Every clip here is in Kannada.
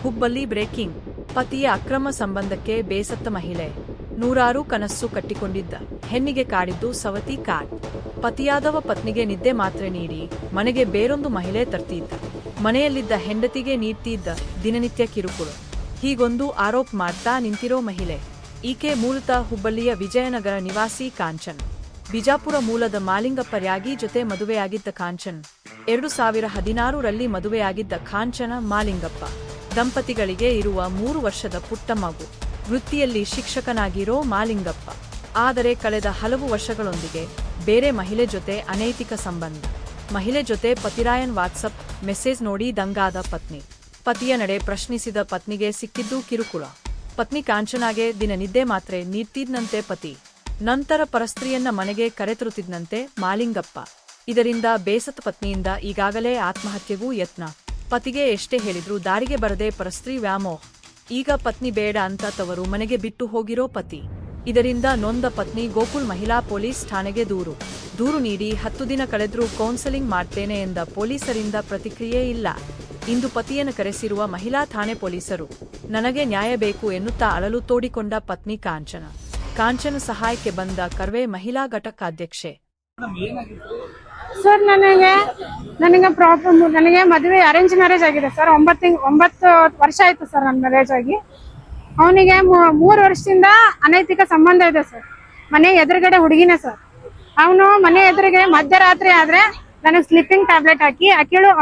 ಹುಬ್ಬಳ್ಳಿ ಬ್ರೇಕಿಂಗ್. ಪತಿಯ ಅಕ್ರಮ ಸಂಬಂಧಕ್ಕೆ ಬೇಸತ್ತ ಮಹಿಳೆ. ನೂರಾರು ಕನಸು ಕಟ್ಟಿಕೊಂಡಿದ್ದ ಹೆಣ್ಣಿಗೆ ಕಾಡಿದ್ದು ಸವತಿ ಕಾಡ್. ಪತಿಯಾದವ ಪತ್ನಿಗೆ ನಿದ್ದೆ ಮಾತ್ರೆ ನೀಡಿ ಮನೆಗೆ ಬೇರೊಂದು ಮಹಿಳೆ ತರ್ತಿದ್ದ. ಮನೆಯಲ್ಲಿದ್ದ ಹೆಂಡತಿಗೆ ನೀಡ್ತಿದ್ದ ದಿನನಿತ್ಯ ಕಿರುಕುಳ. ಹೀಗೊಂದು ಆರೋಪ ಮಾಡ್ತಾ ನಿಂತಿರೋ ಮಹಿಳೆ. ಈಕೆ ಮೂಲತಃ ಹುಬ್ಬಳ್ಳಿಯ ವಿಜಯನಗರ ನಿವಾಸಿ ಕಾಂಚನ್. ಬಿಜಾಪುರ ಮೂಲದ ಮಾಲಿಂಗಪ್ಪ ರ್ಯಾಗಿ ಜೊತೆ ಮದುವೆಯಾಗಿದ್ದ ಕಾಂಚನ್. 2016ರಲ್ಲಿ ಮದುವೆಯಾಗಿದ್ದ ಕಾಂಚನ ಮಾಲಿಂಗಪ್ಪ ದಂಪತಿಗಳಿಗೆ ಇರುವ 3 ವರ್ಷದ ಪುಟ್ಟ ಮಗು. ವೃತ್ತಿಯಲ್ಲಿ ಶಿಕ್ಷಕನಾಗಿರೋ ಮಾಲಿಂಗಪ್ಪ. ಆದರೆ ಕಳೆದ ಹಲವು ವರ್ಷಗಳೊಂದಿಗೆ ಬೇರೆ ಮಹಿಳೆ ಜೊತೆ ಅನೈತಿಕ ಸಂಬಂಧ. ಮಹಿಳೆ ಜೊತೆ ಪತಿರಾಯನ್ ವಾಟ್ಸಪ್ ಮೆಸೇಜ್ ನೋಡಿ ದಂಗಾದ ಪತ್ನಿ. ಪತಿಯ ನಡೆ ಪ್ರಶ್ನಿಸಿದ ಪತ್ನಿಗೆ ಸಿಕ್ಕಿದ್ದು ಕಿರುಕುಳ. ಪತ್ನಿ ಕಾಂಚನಾಗೆ ದಿನ ನಿದ್ದೆ ಮಾತ್ರೆ ನೀಡ್ತಿದ್ನಂತೆ ಪತಿ. ನಂತರ ಪರಸ್ತ್ರೀಯನ್ನ ಮನೆಗೆ ಕರೆತರುತ್ತಿದ್ನಂತೆ ಮಾಲಿಂಗಪ್ಪ. ಇದರಿಂದ ಬೇಸತ್ತ ಪತ್ನಿಯಿಂದ ಈಗಾಗಲೇ ಆತ್ಮಹತ್ಯೆಗೂ ಯತ್ನ. ಪತಿಗೆ ಎಷ್ಟೇ ಹೇಳಿದ್ರೂ ದಾರಿಗೆ ಬರದೆ ಪರಸ್ತ್ರೀ ವ್ಯಾಮೋಹ. ಈಗ ಪತ್ನಿ ಬೇಡ ಅಂತ ತವರು ಮನೆಗೆ ಬಿಟ್ಟು ಹೋಗಿರೋ ಪತಿ. ಇದರಿಂದ ನೊಂದ ಪತ್ನಿ ಗೋಕುಲ್ ಮಹಿಳಾ ಪೊಲೀಸ್ ಠಾಣೆಗೆ ದೂರು ನೀಡಿ 10 ದಿನ ಕಳೆದ್ರೂ ಕೌನ್ಸೆಲಿಂಗ್ ಮಾಡ್ತೇನೆ ಎಂದ ಪೊಲೀಸರಿಂದ ಪ್ರತಿಕ್ರಿಯೆ ಇಲ್ಲ. ಇಂದು ಪತಿಯನ್ನು ಕರೆಸಿರುವ ಮಹಿಳಾ ಠಾಣೆ ಪೊಲೀಸರು ನನಗೆ ನ್ಯಾಯ ಬೇಕು ಎನ್ನುತ್ತಾ ಅಳಲು ತೋಡಿಕೊಂಡ ಪತ್ನಿ ಕಾಂಚನ ಸಹಾಯಕ್ಕೆ ಬಂದ ಕರ್ವೆ ಮಹಿಳಾ ಘಟಕ ಅಧ್ಯಕ್ಷೆ. ಸರ್ ನನಗೆ ಪ್ರಾಬ್ಲಮ್. ನನಗೆ ಮದುವೆ ಅರೇಂಜ್ ಮ್ಯಾರೇಜ್ ಆಗಿದೆ ಸರ್. 9 ವರ್ಷ ಆಯ್ತು ಸರ್ ನನ್ನ ಮ್ಯಾರೇಜ್ ಆಗಿ. ಅವನಿಗೆ 3 ವರ್ಷದಿಂದ ಅನೈತಿಕ ಸಂಬಂಧ ಇದೆ ಸರ್. ಮನೆ ಎದುರುಗಡೆ ಹುಡುಗಿನೇ ಸರ್. ಅವನು ಮನೆ ಎದುರಿಗೆ ಮಧ್ಯರಾತ್ರಿ ಆದ್ರೆ ನನಗೆ ಸ್ಲೀಪಿಂಗ್ ಟ್ಯಾಬ್ಲೆಟ್ ಹಾಕಿ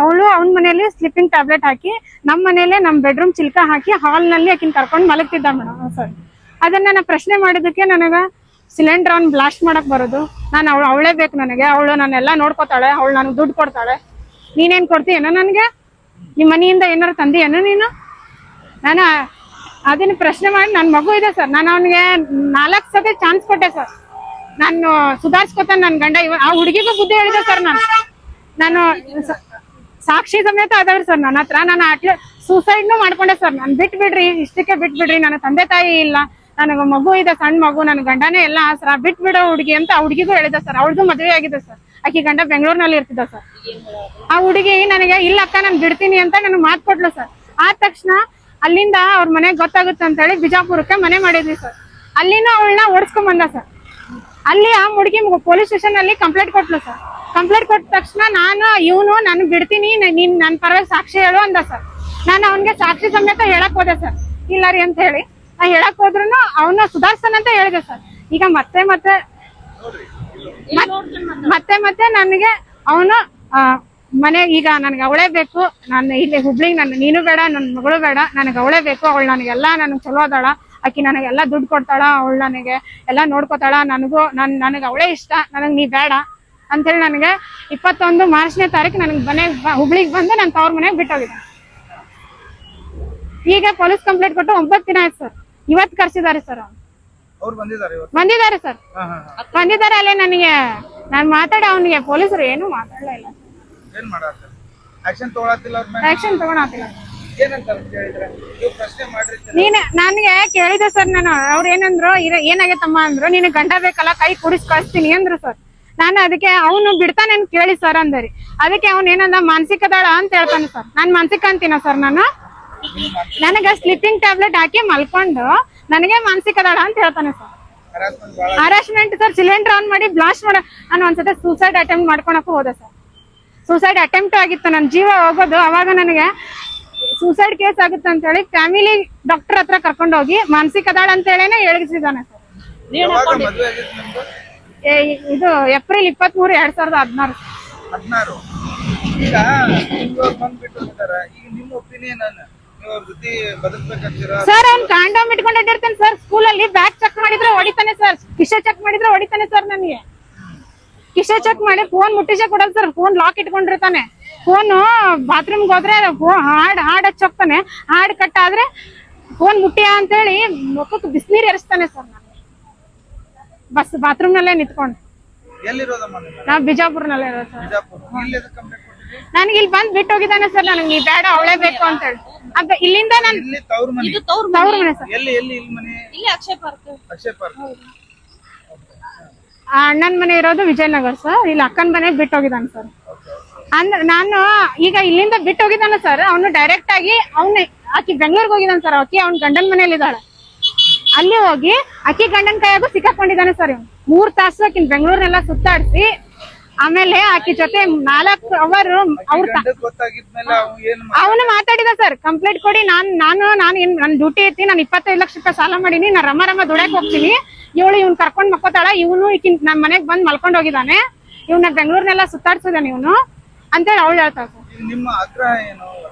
ಅವಳು ಅವನ ಮನೆಯಲ್ಲಿ ಸ್ಲೀಪಿಂಗ್ ಟ್ಯಾಬ್ಲೆಟ್ ಹಾಕಿ ನಮ್ಮ ಮನೇಲೆ ನಮ್ಮ ಬೆಡ್ರೂಮ್ ಚಿಲ್ಕ ಹಾಕಿ ಹಾಲ್ ನಲ್ಲಿ ಆಕಿನ ಕರ್ಕೊಂಡು ಮಲಗ್ತಿದ್ದ ಮೇಡಮ್ ಸರ್. ಅದನ್ನ ನಾನು ಪ್ರಶ್ನೆ ಮಾಡಿದಕ್ಕೆ ನನಗ ಸಿಲಿಂಡರ್ ಅವ್ನು ಬ್ಲಾಸ್ಟ್ ಮಾಡಕ್ ಬರೋದು. ನಾನು ಅವಳೇ ಬೇಕು ನನಗೆ. ಅವಳು ನಾನೆಲ್ಲ ನೋಡ್ಕೋತಾಳೆ. ಅವಳು ನನಗೆ ದುಡ್ಡು ಕೊಡ್ತಾಳೆ. ನೀನೇನ್ ಕೊಡ್ತೀಯೇನೋ ನನಗೆ? ನಿಮ್ಮ ಮನೆಯಿಂದ ಏನಾರು ತಂದಿಯೇನೋ ನೀನು? ನಾನು ಅದನ್ನ ಪ್ರಶ್ನೆ ಮಾಡಿ ನನ್ನ ಮಗು ಇದೆ ಸರ್. ನಾನು ಅವನಿಗೆ 4 ಸತಿ ಚಾನ್ಸ್ ಕೊಟ್ಟೆ ಸರ್. ನಾನು ಸುಧಾರಿಸ್ಕೊತಾನೆ ನನ್ನ ಗಂಡ. ಆ ಹುಡುಗಿಗೂ ಬುದ್ಧಿ ಹೇಳಿದೆ ಸರ್. ನಾನು ಸಾಕ್ಷಿ ಸಮೇತ ಅದಾವ್ರಿ ಸರ್ ನನ್ನ ಹತ್ರ. ನಾನು ಸೂಸೈಡ್ನು ಮಾಡ್ಕೊಂಡೆ ಸರ್. ನಾನು ಬಿಟ್ಬಿಡ್ರಿ, ಇಷ್ಟಕ್ಕೆ ಬಿಟ್ಬಿಡ್ರಿ, ನನ್ನ ತಂದೆ ತಾಯಿ ಇಲ್ಲ, ನನಗೆ ಮಗು ಇದೆ, ಸಣ್ಣ ಮಗು, ನನ್ನ ಗಂಡನೇ ಎಲ್ಲ ಆಸರ, ಬಿಟ್ಬಿಡೋ ಹುಡುಗಿ ಅಂತ ಆ ಹುಡುಗಿಗೂ ಹೇಳಿದೆ ಸರ್. ಅವಳದು ಮದುವೆ ಆಗಿದೆ ಸರ್. ಆಕಿ ಗಂಡ ಬೆಂಗಳೂರಿನಲ್ಲಿ ಇರ್ತಿದ್ದ ಸರ್. ಆ ಹುಡುಗಿ ನನಗೆ ಇಲ್ಲ ಅಕ್ಕ ನಾನು ಬಿಡ್ತೀನಿ ಅಂತ ನನಗೆ ಮಾತು ಕೊಟ್ಲು ಸರ್. ಆದ ತಕ್ಷಣ ಅಲ್ಲಿಂದ ಅವ್ರ ಮನೆಗೆ ಗೊತ್ತಾಗುತ್ತೆ ಅಂತ ಹೇಳಿ ಬಿಜಾಪುರಕ್ಕೆ ಮನೆ ಮಾಡಿದ್ವಿ ಸರ್. ಅಲ್ಲಿನೂ ಅವಳನ್ನ ಓಡಿಸ್ಕೊಂಡ್ ಬಂದ ಸರ್. ಅಲ್ಲಿ ಆ ಹುಡುಗಿ ಪೊಲೀಸ್ ಸ್ಟೇಷನ್ ಅಲ್ಲಿ ಕಂಪ್ಲೇಂಟ್ ಕೊಟ್ಲು ಸರ್. ಕಂಪ್ಲೇಂಟ್ ಕೊಟ್ಟ ತಕ್ಷಣ ನಾನು ಬಿಡ್ತೀನಿ, ನೀನ್ ನನ್ನ ಪರವಾಗಿ ಸಾಕ್ಷಿ ಹೇಳು ಅಂದ ಸರ್. ನಾನು ಅವನ್ಗೆ ಸಾಕ್ಷಿ ಸಮೇತ ಹೇಳಕ್ ಹೋದೆ ಸರ್. ಇಲ್ಲ ರೀ ಅಂತ ಹೇಳಿ ನಾ ಹೇಳಕ್ ಹೋದ್ರು ಅವನ್ನ ಸುಧಾರಿಸ್ತಾನಂತ ಹೇಳಿದೆ ಸರ್. ಈಗ ಮತ್ತೆ ನನಗೆ ಅವನು ಮನೆ ಈಗ ನನಗೆ ಅವಳೇ ಬೇಕು. ನಾನು ಇಲ್ಲಿ ಹುಬ್ಳಿಗೆ ನೀನು ಬೇಡ, ನನ್ನ ಮಗಳು ಬೇಡ, ನನಗೆ ಅವಳೇ ಬೇಕು. ಅವಳು ನನಗೆಲ್ಲ ನನಗೆ ಚಲೋ ಅದಾಳ. ಆಕಿ ನನಗೆಲ್ಲ ದುಡ್ಡು ಕೊಡ್ತಾಳ. ಅವಳು ನನಗೆ ಎಲ್ಲ ನೋಡ್ಕೋತಾಳ. ನನಗೆ ಅವಳೇ ಇಷ್ಟ. ನನಗೆ ನೀ ಬೇಡ ಅಂತೇಳಿ ನನಗೆ 21 ಮಾರ್ಚ್ನೇ ತಾರೀಕು ನನಗೆ ಹುಬ್ಳಿಗೆ ಬಂದು ನಾನು ತವ್ರ ಮನೆಗೆ ಬಿಟ್ಟೋಗಿದ್ದೆ. ಈಗ ಪೊಲೀಸ್ ಕಂಪ್ಲೇಂಟ್ ಕೊಟ್ಟು 9 ದಿನ ಆಯ್ತು ಸರ್. ಇವತ್ತು ಕರ್ಸಿದ್ದಾರೆ ಸರ್. ಬಂದಿದ್ದಾರೆ ಸರ್. ಬಂದಿದ್ದಾರೆ. ಅಲ್ಲೇ ನನಗೆ ನಾನು ಮಾತಾಡಿ ಅವನಿಗೆ ಪೊಲೀಸರು ಏನು ಮಾತಾಡಲೇ ಇಲ್ಲ. ಆಕ್ಷನ್ ತಗೊಳತಿಲ್ಲ. ನನಗೆ ಕೇಳಿದೆ ಸರ್. ನಾನು ಅವ್ರು ಏನಂದ್ರು, ಏನಾಗೈತಮ್ಮ ಅಂದ್ರು, ನೀನು ಗಂಡ ಬೇಕಲ್ಲ ಕೈ ಕುಡಿಸ್ ಕಳಿಸ್ತೀನಿ ಅಂದ್ರು ಸರ್. ನಾನು ಅದಕ್ಕೆ ಅವನು ಬಿಡ್ತಾನೆ ಕೇಳಿ ಸರ್ ಅಂದರಿ. ಅದಕ್ಕೆ ಅವ್ನು ಏನಂದ ಮಾನಸಿಕದಾಳ ಅಂತ ಹೇಳ್ತಾನೆ ಸರ್. ನಾನ್ ಮಾನಸಿಕ ಅಂತೀನ ಸರ್? ನನಗೆ ಸ್ಲೀಪಿಂಗ್ ಟ್ಯಾಬ್ಲೆಟ್ ಹಾಕಿ ಮಲ್ಕೊಂಡು ನನಗೆ ಮಾನಸಿಕದಾಳ ಅಂತ ಹೇಳ್ತಾನೆ sir. Harassment sir. Cylinder on ಮಾಡಿ ಬ್ಲಾಸ್ಟ್ ಮಾಡ. ನಾನು ಒಂದ್ಸತಿ ಸೂಸೈಡ್ ಅಟೆಂಪ್ಟ್ ಮಾಡ್ಕೊಳಕ್ಕೂ ಹೋದೆ ಸರ್. ಸೂಸೈಡ್ ಅಟೆಂಪ್ಟ್ ಆಗಿತ್ತು. ನನ್ನ ಜೀವ ಹೋಗೋದು. ಅವಾಗ ನನಗೆ ಸೂಸೈಡ್ ಕೇಸ್ ಆಗುತ್ತೆ ಅಂತ ಹೇಳಿ ಫ್ಯಾಮಿಲಿ ಡಾಕ್ಟರ್ ಹತ್ರ ಕರ್ಕೊಂಡು ಹೋಗಿ ಮಾನಸಿಕದಾಳ ಅಂತ ಹೇಳೇನೆ ಹೇಳಿಸಿದಾನೆ ಸರ್. ಇದು ಏಪ್ರಿಲ್ 23, 2016 ಸರ್. ಅವ್ನು ಕಾಂಡೋಮ್ ಇಟ್ಕೊಂಡು ಅಡ್ಡಿರ್ತಾನೆ ಸರ್. ಸ್ಕೂಲಲ್ಲಿ ಬ್ಯಾಗ್ ಚೆಕ್ ಮಾಡಿದ್ರೆ ಹೊಡಿತಾನೆ ಸರ್. ಕಿಶೆ ಚೆಕ್ ಮಾಡಿದ್ರೆ ಹೊಡಿತಾನೆ ಸರ್. ನನಗೆ ಕಿಶೆ ಚೆಕ್ ಮಾಡಿ ಫೋನ್ ಮುಟ್ಟಿಸೆ ಕೊಡೋದು ಸರ್. ಫೋನ್ ಲಾಕ್ ಇಟ್ಕೊಂಡಿರ್ತಾನೆ. ಫೋನ್ ಬಾತ್ರೂಮ್ಗೆ ಹೋದ್ರೆ ಹಾಡ್ ಹಚ್ಚೋಗ್ತಾನೆ. ಹಾಡ್ ಕಟ್ ಆದ್ರೆ ಫೋನ್ ಮುಟ್ಟಿಯ ಅಂತ ಹೇಳಿ ಮುಖಕ್ಕೆ ಬಿಸಿನೀರು ಎರಸ್ತಾನೆ ಸರ್. ನಾನು ಬಾತ್ರೂಮ್ ನಲ್ಲೇ ನಿಂತ್ಕೊಂಡು. ನಾವ್ ಬಿಜಾಪುರ್ನಲ್ಲೇ ಇರೋದು ಸರ್. ನನಗೆ ಇಲ್ಲಿ ಬಂದ್ ಬಿಟ್ಟು ಹೋಗಿದ್ದಾನೆ ಸರ್. ನನಗೆ ನೀ ಬೇಡ ಅವಳೇ ಬೇಕು ಅಂತ ಹೇಳಿ. ಅದ ಇಲ್ಲಿಂದ ನಾನು ತವ್ರ ಮನೆ ಸರ್. ಅಣ್ಣನ ಮನೆ ಇರೋದು ವಿಜಯನಗರ ಸರ್. ಇಲ್ಲಿ ಅಕ್ಕನ ಮನೆ ಬಿಟ್ಟು ಹೋಗಿದ್ದಾನೆ ಸರ್. ಅಂದ್ರೆ ನಾನು ಈಗ ಇಲ್ಲಿಂದ ಬಿಟ್ಟು ಹೋಗಿದ್ದಾನೆ ಸರ್. ಅವನು ಡೈರೆಕ್ಟ್ ಆಗಿ ಆಕಿ ಬೆಂಗಳೂರಿಗೆ ಹೋಗಿದ್ದಾನೆ ಸರ್. ಆಕಿ ಅವ್ನ ಗಂಡನ ಮನೇಲಿ ಇದ್ದಾಳೆ. ಅಲ್ಲಿ ಹೋಗಿ ಆಕಿ ಗಂಡನ ಕೈಯಾಗೂ ಸಿಕ್ಕಾಕೊಂಡಿದ್ದಾನೆ ಸರ್. 3 ತಾಸು ಆಕಿನ ಬೆಂಗಳೂರ್ನೆಲ್ಲ ಸುತ್ತಾಡಿಸಿ ಆಮೇಲೆ ಆಕಿ ಜೊತೆ 4 ಅವರ್ ಅವನು ಮಾತಾಡಿದ ಸರ್. ಕಂಪ್ಲೇಂಟ್ ಕೊಡಿ, ನನ್ ಡ್ಯೂಟಿ ಐತಿ, ನಾನು 25 ಲಕ್ಷ ರೂಪಾಯಿ ಸಾಲ ಮಾಡೀನಿ, ನಾ ರಮ ದುಡ್ಯಾಕ್ ಹೋಗ್ತೀನಿ, ಇವ್ನ್ ಕರ್ಕೊಂಡ್ ಮಕ್ಕೋತಾಳ, ಇವನು ಈಕಿನ್ ನನ್ ಮನೆಗ್ ಬಂದ್ ಮಲ್ಕೊಂಡ್ ಹೋಗಿದ್ದಾನೆ, ಇವ್ನ ಬೆಂಗಳೂರ್ನೆಲ್ಲ ಸುತ್ತಾಡ್ಸಿದಾನೆ ಇವನು ಅಂತೇಳಿ ಅವಳು ಹೇಳ್ತಾಳ ಸರ್. ನಿಮ್ಮ ಆಗ್ರಹ ಏನು?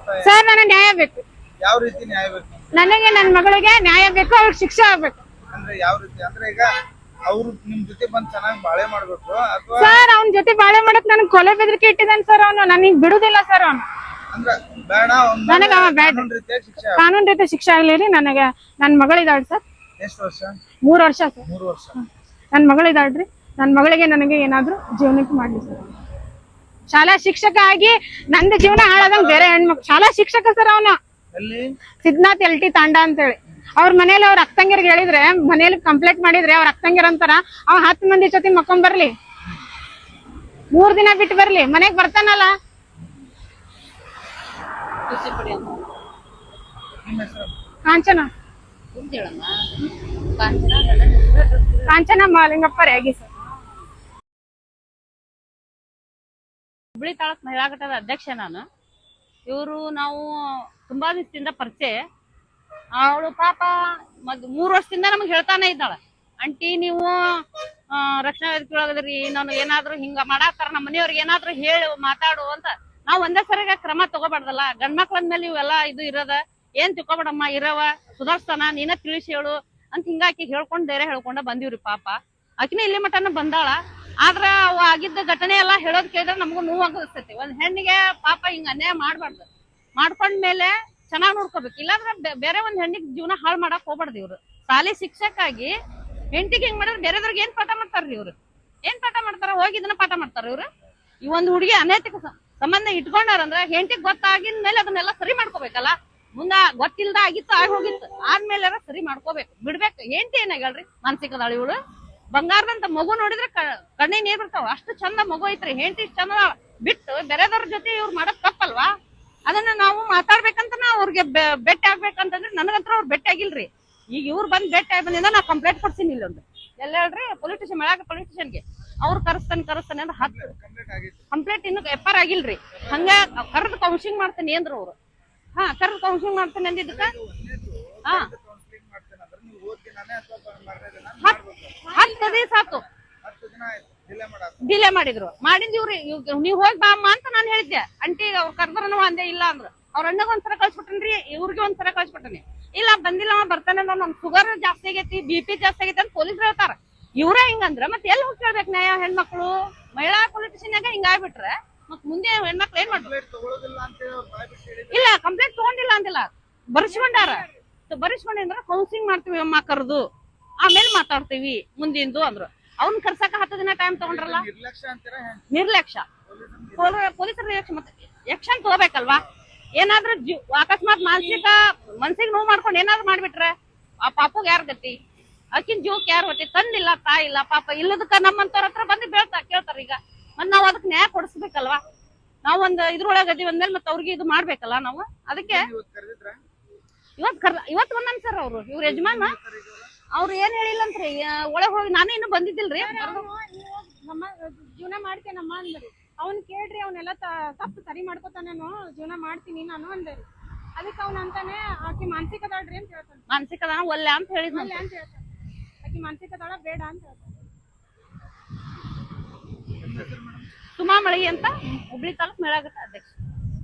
ಸರ್ ನನಗೆ ನ್ಯಾಯ ಬೇಕು. ಯಾವ ರೀತಿ ನ್ಯಾಯ ಬೇಕು? ನನಗೆ ನನ್ ಮಗಳಿಗೆ ನ್ಯಾಯ ಬೇಕು, ಅವ್ರಿಗೆ ಶಿಕ್ಷೆ ಆಗ್ಬೇಕು. ಅಂದ್ರೆ ಯಾವ ರೀತಿ? ಅಂದ್ರೆ ಈಗ ಅವ್ರು ನಿಮ್ ಜೊತೆ ಬಂದ್ ಚೆನ್ನಾಗಿ ಬಾಳೆ ಮಾಡ್ಬೇಕು ಅಥವಾ? ಸರ್ ಅವ್ನ ಜೊತೆ ಬಾಳೆ ಮಾಡಕ್ ನನಗೆ ಕೊಲೆ ಬೆದರಿಕೆ ಇಟ್ಟಿದ್ದಾನೆ ಸರ್. ಅವನು ನನಗ್ ಬಿಡುದಿಲ್ಲ ಸರ್. ಅವನು ಅಂದ್ರೆ ಬೇಡ, ನನಗ ಕಾನೂನು ರೀತಿ ಶಿಕ್ಷೆ ಆಗ್ಲಿ. ನನಗೆ ನನ್ ಮಗಳಿದಾಳ್ ಸರ್. ಎಷ್ಟು ವರ್ಷ? 3 ವರ್ಷ ಸರ್. 3 ವರ್ಷ. ನನ್ ಮಗಳಿದಾಳ್ರಿ. ನನ್ ಮಗಳಿಗೆ ನನಗೆ ಏನಾದ್ರು ಜೀವನಕ್ಕೆ ಮಾಡ್ಲಿ ಸರ್. ಶಾಲಾ ಶಿಕ್ಷಕ ಆಗಿ ನಂದು ಜೀವನ ಹಾಳಾದಂಗ್ ಬೇರೆ ಹೆಣ್ಮಕ್ಳು. ಶಾಲಾ ಶಿಕ್ಷಕ ಸರ್ ಅವನು. ಸಿದ್ನಾಥ್ LT ತಾಂಡ ಅಂತೇಳಿ. ಅವ್ರ ಮನೇಲಿ ಅವ್ರ ಅಕ್ಕಂಗಿರ್ಗೆ ಹೇಳಿದ್ರೆ, ಮನೇಲಿ ಕಂಪ್ಲೇಂಟ್ ಮಾಡಿದ್ರೆ ಅವ್ರ ಅಕ್ಕಂಗಿರ್ ಅಂತಾರ ಅವ 10 ಮಂದಿ ಜೊತೆ ಮಕ್ಕೊಂಡ್ ಬರ್ಲಿ, 3 ದಿನ ಬಿಟ್ಟು ಬರ್ಲಿ, ಮನೆಗ್ ಬರ್ತಾನಲ್ಲ. ಕಾಂಚನ ಮಾಲಿಂಗಪ್ಪ ರೇಗಿ ಸರ್. ಹುಬ್ಳಿ ತಾಲೂಕ್ ಮಹಿಳಾ ಘಟಕದ ಅಧ್ಯಕ್ಷ ನಾನು. ನಾವು ತುಂಬಾ ದಿವಸದಿಂದ ಪರಿಚಯ. ಅವಳು ಪಾಪ 3 ವರ್ಷದಿಂದ ನಮಗ್ ಹೇಳ್ತಾನೆ ಇದ್ದಾಳ, ಅಂಟಿ ನೀವು ರಕ್ಷಣಾ ವೇದಿಕೆ ಒಳಗದ್ರಿ, ನಾನು ಏನಾದ್ರು ಹಿಂಗ ಮಾಡಾತಾರ, ನಮ್ಮ ಮನೆಯವ್ರಿಗೆ ಏನಾದ್ರು ಹೇಳಿ ಮಾತಾಡು ಅಂತ. ನಾವ್ ಒಂದೇ ಸರಿಗ ಕ್ರಮ ತಗೋಬಾರ್ದಲ್ಲ. ಗಂಡ್ಮಕ್ಳ ಅಂದ್ಮೇಲೆ ಇವೆಲ್ಲ ಇದು ಇರೋದ, ಏನ್ ತಿಳ್ಕೊಬೇಡಮ್ಮ, ಇರವ ಸುಧಾರ್ಸ್ತಾನ, ನೀನ ತಿಳಿಸಿ ಹೇಳು ಅಂತ ಹಿಂಗಾಕಿ ಹೇಳ್ಕೊಂಡ್ ಬೇರೆ ಹೇಳ್ಕೊಂಡ ಬಂದಿವ್ರಿ. ಪಾಪ ಆಕಿನ ಇಲ್ಲಿ ಮಟನ ಬಂದಾಳ. ಆದ್ರ ಅವ ಆಗಿದ್ದ ಘಟನೆ ಎಲ್ಲಾ ಹೇಳೋದ್ ಕೇಳಿದ್ರೆ ನಮಗೂ ನೋವು ಅನಿಸ್ತೈತಿ. ಒಂದ್ ಹೆಣ್ಣಿಗೆ ಪಾಪ ಹಿಂಗ ಅನ್ಯಾಯ ಮಾಡ್ಬಾರ್ದು. ಮಾಡ್ಕೊಂಡ್ಮೇಲೆ ಚೆನ್ನಾಗ್ ನೋಡ್ಕೋಬೇಕು, ಇಲ್ಲಾಂದ್ರೆ ಬೇರೆ ಒಂದ್ ಹೆಣ್ಣಿಗೆ ಜೀವನ ಹಾಳು ಮಾಡಕ್ ಹೋಗ್ಬಾರ್ದು. ಇವ್ರು ಶಾಲಿ ಶಿಕ್ಷಕಾಗಿ ಹೆಂಡತಿಗೆ ಹಿಂಗ್ ಮಾಡಿದ್ರೆ ಬೇರೆದವ್ರಿಗೆ ಏನ್ ಪಾಠ ಮಾಡ್ತಾರ್ರಿ ಇವ್ರು? ಏನ್ ಪಾಠ ಮಾಡ್ತಾರ? ಹೋಗಿ ಇದನ್ನ ಪಾಠ ಮಾಡ್ತಾರ ಇವ್ರು? ಈ ಒಂದ್ ಹುಡುಗಿ ಅನೈತಿಕ ಸಂಬಂಧ ಇಟ್ಕೊಂಡಾರಂದ್ರ ಹೆಂಡತಿಗೆ ಗೊತ್ತಾಗಿದ ಮೇಲೆ ಅದನ್ನೆಲ್ಲ ಸರಿ ಮಾಡ್ಕೋಬೇಕಲ್ಲ. ಮುಂದ ಗೊತ್ತಿಲ್ದ ಆಗಿತ್ತು, ಆಗಿ ಹೋಗಿತ್ತು, ಆದ್ಮೇಲೆ ಸರಿ ಮಾಡ್ಕೋಬೇಕು, ಬಿಡ್ಬೇಕು. ಹೆಂಡತಿ ಏನಾಗಲ್ರಿ, ಮಾನಸಿಕದಾಳ ಇವಳು. ಬಂಗಾರದಂತ ಮಗು ನೋಡಿದ್ರೆ ಕಣ್ಣಿ ನೀರ್ ಬರ್ತಾವ, ಅಷ್ಟು ಚಂದ ಮಗು ಐತ್ರಿ. ಹೆಂಡತಿ ಚಂದ ಬಿಟ್ಟು ಬೇರೆದವ್ರ ಜೊತೆ ಇವ್ರು ಮಾಡಕ್ ತಪ್ಪಲ್ವಾ? ಅದನ್ನ ನಾವು ಮಾತಾಡ್ಬೇಕಂತ ಅವ್ರಿಗೆ ಭೇಟಿ ಆಗ್ಬೇಕಂತಂದ್ರೆ ನನಗಂತ್ರ ಅವ್ರು ಭೇಟಿ ಆಗಿಲ್ರಿ. ಈಗ ಇವ್ರು ಬಂದ್ ಭೇಟಿ ಆಗಿ ಬಂದಿಂದ ನಾ ಕಂಪ್ಲೇಂಟ್ ಕೊಡ್ತೀನಿ ಇಲ್ಲೊಂದು. ಎಲ್ಲ ಹೇಳ್ರಿ ಪೊಲಿಟಿಷಿಯನ್ ಮೇಳಾಗ ಪೊಲಿಟಿಷಿಯನ್ಗೆ ಅವ್ರು ಕರೆಸ್ತಾನೆ ಅಂತ 10 ಕಂಪ್ಲೇಂಟ್ ಇನ್ನು FR ಆಗಿಲ್ರಿ. ಹಂಗ ಕರೆದು ಕೌನ್ಸಿಲಿಂಗ್ ಮಾಡ್ತೇನೆ ಅಂದ್ರ ಅವ್ರು. ಕರೆದು ಕೌನ್ಸಿಲಿಂಗ್ ಮಾಡ್ತೇನೆ ಅಂದಿದ್ದಕ್ಕ 10 ದಿವಸ ಆತು ಡಿಲೇ ಮಾಡಿದ್ರು. ಮಾಡಿದ್ ಇವ್ರಿ, ನೀವ್ ಹೋಗಿ ಬಾ ಅಮ್ಮ ಅಂತ ನಾನ್ ಹೇಳಿದ್ದೆ. ಅಂಟಿ ಅವ್ರು ಕರ್ದ್ರನವ ಅಂದೆ, ಇಲ್ಲ ಅಂದ್ರು. ಅವ್ರ ಅಣ್ಣಗ ಒಂದ್ಸಲ ಕಳ್ಸಿಬಿಟ್ಟನ್ರಿ, ಇವ್ರಿಗೆ ಒಂದ್ಸಲ ಕಳ್ಸಿಬಿಟ್ಟನಿ. ಇಲ್ಲ ಬಂದಿಲ್ಲ ಬರ್ತಾನೆ, ನಮ್ ಶುಗರ್ ಜಾಸ್ತಿ ಆಗೈತಿ, BP ಜಾಸ್ತಿ ಆಗೈತಿ ಅಂತ ಪೊಲೀಸರು ಹೇಳ್ತಾರ. ಇವ್ರೇ ಹಿಂಗಂದ್ರ ಮತ್ತೆ ಎಲ್ಲಿ ಹೋಗಿ ಕೇಳ್ಬೇಕು ನ್ಯಾಯ? ಹೆಣ್ಮಕ್ಳು ಮಹಿಳಾ ಪೊಲಿಟಿಷಿಯನ್ಯಾಗ ಹಿಂಗಾಗ್ಬಿಟ್ರೆ ಮತ್ ಮುಂದೆ ಹೆಣ್ಮಕ್ಳು ಏನ್ ಮಾಡ್ತಾರೆ? ಇಲ್ಲ ಕಂಪ್ಲೇಂಟ್ ತಗೊಂಡಿಲ್ಲ ಅಂದಿಲ್ಲ, ಬರ್ಸ್ಕೊಂಡಾರ. ಬರ್ಸ್ಕೊಂಡ್ರ ಕೌನ್ಸಿಲಿಂಗ್ ಮಾಡ್ತೀವಿ ಅಮ್ಮ ಕರೆದು, ಆಮೇಲೆ ಮಾತಾಡ್ತೀವಿ ಮುಂದಿಂದು ಅಂದ್ರು. ಅವ್ನ್ ಕರ್ಸಕ 10 ದಿನ ಟೈಮ್ ತಗೊಂಡ್ರಲ್ಲ. ನಿರ್ಲಕ್ಷ್ಯ ಪೊಲೀಸರ ನಿರ್ಲಕ್ಷ್ಯ. ಮತ್ತೆ ಆಕ್ಷನ್ ತಗೋಬೇಕಲ್ವಾ? ಏನಾದ್ರೂ ಅಕಸ್ಮಾತ್ ಮನ್ಸಿಗೆ ನೋವು ಮಾಡ್ಕೊಂಡು ಏನಾದ್ರು ಮಾಡ್ಬಿಟ್ರೆ ಆ ಪಾಪಗ್ ಯಾರ್ ಗತಿ? ಆಕಿನ್ ಜೀವಕ್ಕೆ ಯಾರು ಹೊಟ್ಟೆ? ತಂದಿಲ್ಲ, ತಾಯಿ ಇಲ್ಲ, ಪಾಪ ಇಲ್ಲದಕ್ಕ ನಮ್ಮಂತವ್ರ ಹತ್ರ ಬಂದು ಕೇಳ್ತಾರ. ಈಗ ಮತ್ ನಾವ್ ಅದಕ್ ನ್ಯಾಯ ಕೊಡಿಸ್ಬೇಕಲ್ವಾ? ನಾವ್ ಒಂದ್ ಇದ್ರೊಳಗ ಅದೀವಿ ಅಂದ್ಮೇಲೆ ಮತ್ತೆ ಅವ್ರಿಗೆ ಇದು ಮಾಡ್ಬೇಕಲ್ಲ ನಾವು. ಅದಕ್ಕೆ ಇವತ್ ಒಂದನ್ ಸರ್ ಅವ್ರು ಇವ್ರ ಯಜಮಾನ ಅವ್ರು ಏನ್ ಹೇಳಿಲ್ಲ ಅಂತ್ರಿ. ಒಳಗ್ ಹೋಗಿ ನಾನು ಇನ್ನು ಬಂದಿದ್ದಿಲ್ರಿ. ನಮ್ಮ ಜೀವನ ಮಾಡ್ತೇನಮ್ಮ ಅಂದ್ರಿ. ಅವ್ನ್ ಕೇಳ್ರಿ, ಅವನೆಲ್ಲ ತಪ್ಪು ಸರಿ ಮಾಡ್ಕೊತಾನೇನು, ಜೀವನ ಮಾಡ್ತೀನಿ ನಾನು ಅಂದ್ರಿ. ಅದಕ್ಕೆ ಅವ್ನ ಅಂತಾನೆ ಆಕಿ ಮಾನಸಿಕದಾಳ್ರಿ ಅಂತ ಹೇಳ್ತಾನೆ. ಮಾನಸಿಕದಾನ ಒಲ್ಲೆ ಅಂತ ಹೇಳಿದ್ ಅಂತ ಹೇಳ್ತಾನೆ. ಆಕಿ ಮಾನಸಿಕದಾಳ ಬೇಡ ಅಂತ ಹೇಳ್ತಾನೆ. ಸುಮಾ ಮಳಿ ಅಂತ ಹುಬ್ಳಿ ತಾಲೂಕ್ ಮೇಳಾಘಟ್ಟ ಅಧ್ಯಕ್ಷ.